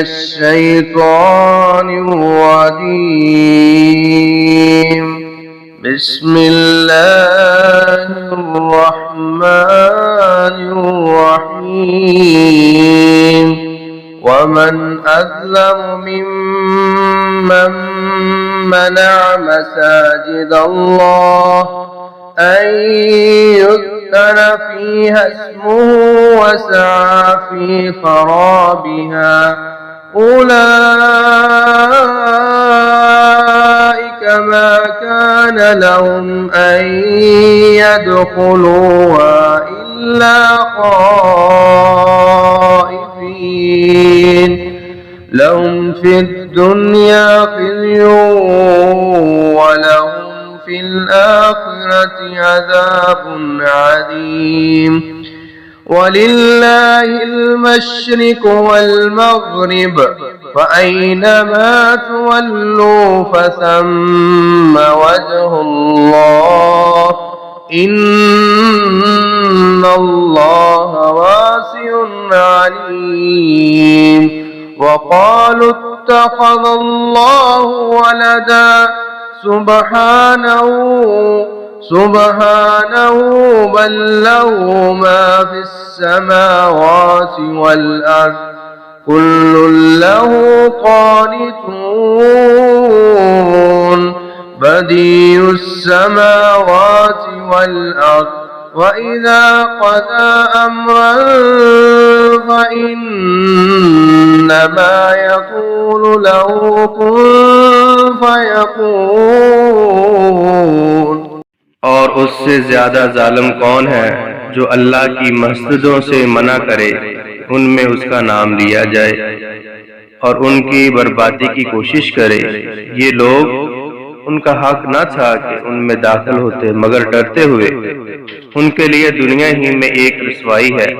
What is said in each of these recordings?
الشيطان الرجيم. بسم الله الرحمن الرحيم. ومن أظلم ممن منع مساجد الله أن يذكر فيها اسمه وسعى في خرابها أولئك ما كان لهم أن يدخلوها إلا خائفين لهم في الدنيا خزي ولهم في الآخرة عذاب عظيم. ولله المشرق والمغرب فأينما تولوا فثم وجه الله إن الله واسع عليم. وقالوا اتخذ الله ولدا سبحانه بل له ما في السماوات والأرض كل له قانتون بديع السماوات والأرض وإذا قضى أمرا فإنما يقول له كن فيكون। और उससे ज्यादा जालिम कौन है जो अल्लाह की मस्जिदों से मना करे उनमें उसका नाम लिया जाए और उनकी बर्बादी की कोशिश करे। ये लोग उनका हक न था कि उनमें दाखिल होते मगर डरते हुए। उनके लिए दुनिया ही में एक रुसवाई है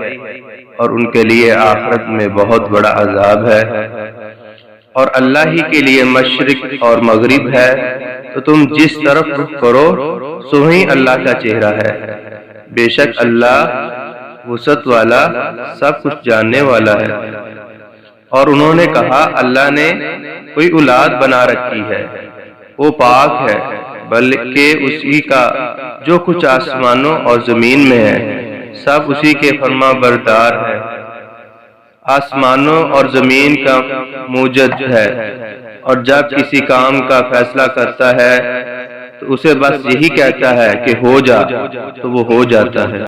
और उनके लिए आखिरत में बहुत बड़ा अजाब है। और अल्लाह ही के लिए मशरिक और मगरिब है, तो तुम जिस तरफ रुख करो सो ही अल्लाह का चेहरा है। बेशक अल्लाह वुसअत वाला सब कुछ जानने वाला है। और उन्होंने कहा अल्लाह ने कोई औलाद बना रखी है, वो पाक है, बल्कि उसी का जो कुछ आसमानों और जमीन में है सब उसी के फरमा बरदार है। आसमानों और जमीन का मूजद है और जब किसी काम का फैसला करता है तो उसे बस यही कहता है कि हो जा, तो वो हो जाता है।